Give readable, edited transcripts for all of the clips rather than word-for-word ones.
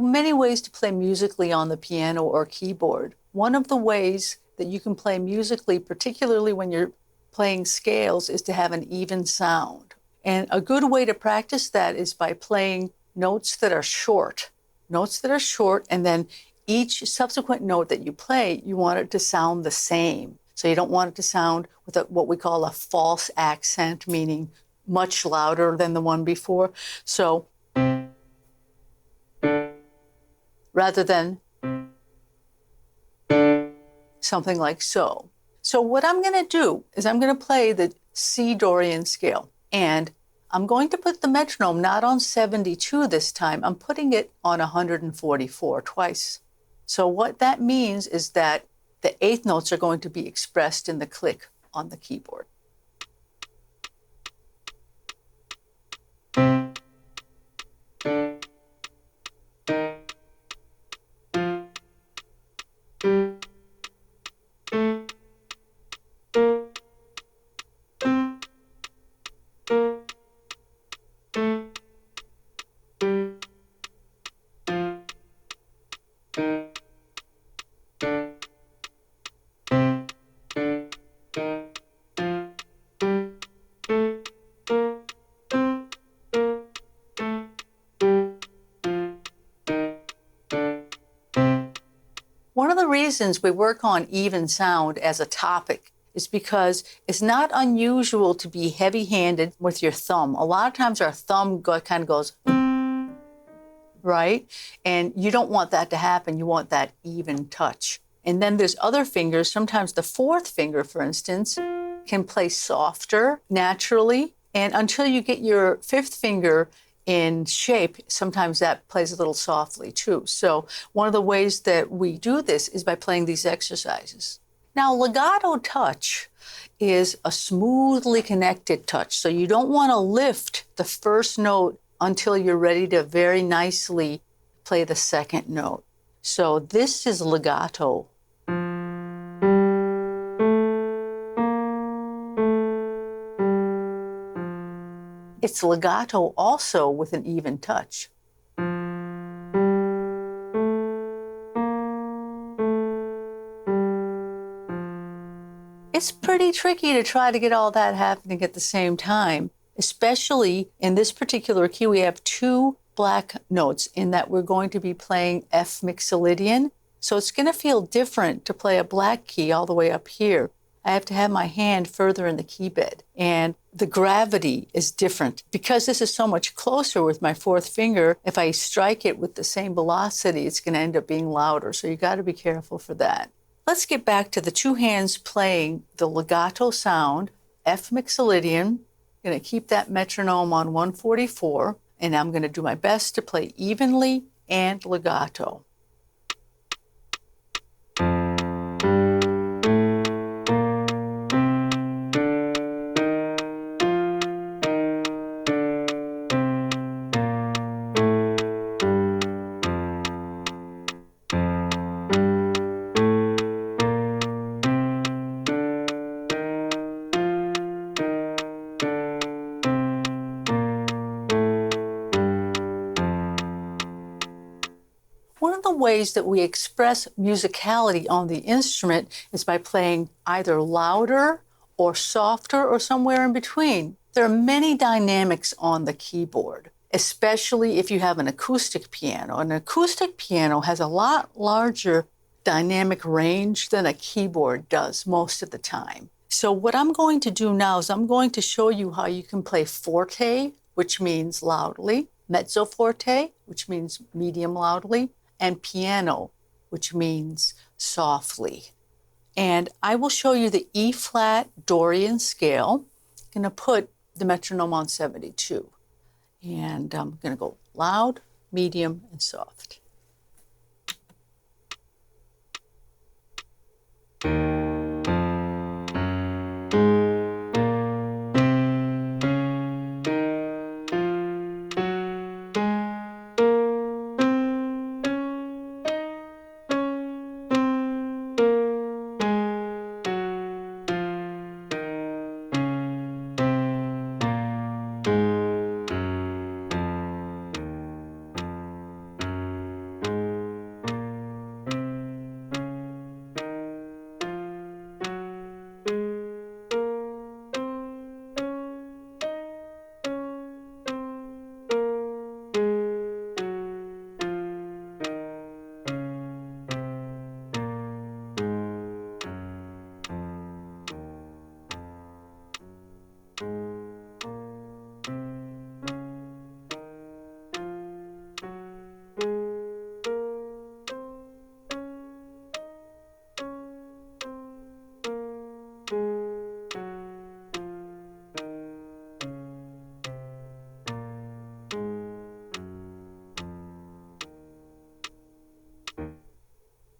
many ways to play musically on the piano or keyboard. One of the ways that you can play musically, particularly when you're playing scales, is to have an even sound. And a good way to practice that is by playing notes that are short. Notes that are short, and then each subsequent note that you play, you want it to sound the same. So you don't want it to sound with what we call a false accent, meaning much louder than the one before. So rather than something like so. So what I'm going to do is I'm going to play the C Dorian scale, and I'm going to put the metronome not on 72 this time. I'm putting it on 144 twice. So what that means is that the eighth notes are going to be expressed in the click on the keyboard. One of the reasons we work on even sound as a topic is because it's not unusual to be heavy-handed with your thumb. A lot of times our thumb kind of goes, right? And you don't want that to happen. You want that even touch. And then there's other fingers. Sometimes the fourth finger, for instance, can play softer naturally. And until you get your fifth finger in shape, sometimes that plays a little softly too. So one of the ways that we do this is by playing these exercises. Now, legato touch is a smoothly connected touch. So you don't want to lift the first note until you're ready to very nicely play the second note. So this is legato. It's legato also with an even touch. It's pretty tricky to try to get all that happening at the same time, especially in this particular key. We have two black notes in that we're going to be playing F Mixolydian. So it's going to feel different to play a black key all the way up here. I have to have my hand further in the key bed, and the gravity is different. Because this is so much closer with my fourth finger, if I strike it with the same velocity, it's going to end up being louder. So you got to be careful for that. Let's get back to the two hands playing the legato sound, F Mixolydian. I'm going to keep that metronome on 144, and I'm going to do my best to play evenly and legato. One of the ways that we express musicality on the instrument is by playing either louder or softer or somewhere in between. There are many dynamics on the keyboard, especially if you have an acoustic piano. An acoustic piano has a lot larger dynamic range than a keyboard does most of the time. So what I'm going to do now is I'm going to show you how you can play forte, which means loudly, mezzo forte, which means medium loudly, and piano, which means softly. And I will show you the E-flat Dorian scale. I'm going to put the metronome on 72. And I'm going to go loud, medium, and soft.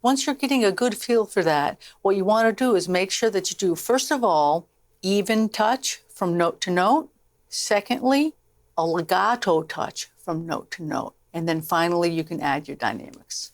Once you're getting a good feel for that, what you want to do is make sure that you do, first of all, even touch from note to note. Secondly, a legato touch from note to note. And then finally, you can add your dynamics.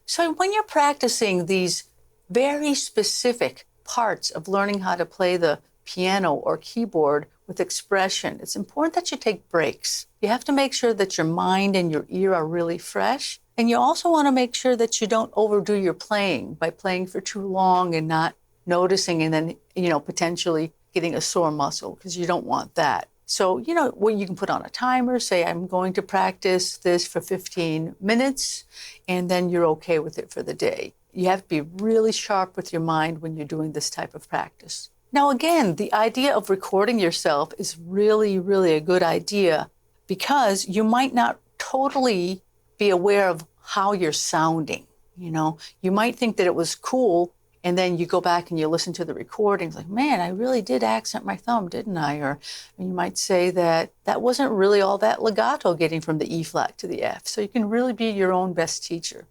So when you're practicing these very specific parts of learning how to play the piano or keyboard with expression, it's important that you take breaks. You have to make sure that your mind and your ear are really fresh. And you also want to make sure that you don't overdo your playing by playing for too long and not noticing and then, potentially getting a sore muscle, because you don't want that. So, well, you can put on a timer, say, I'm going to practice this for 15 minutes, and then you're okay with it for the day. You have to be really sharp with your mind when you're doing this type of practice. Now, again, the idea of recording yourself is really, really a good idea, because you might not totally be aware of how you're sounding. You might think that it was cool, and then you go back and you listen to the recordings like, man, I really did accent my thumb, didn't I? Or you might say that wasn't really all that legato getting from the E flat to the F. So you can really be your own best teacher.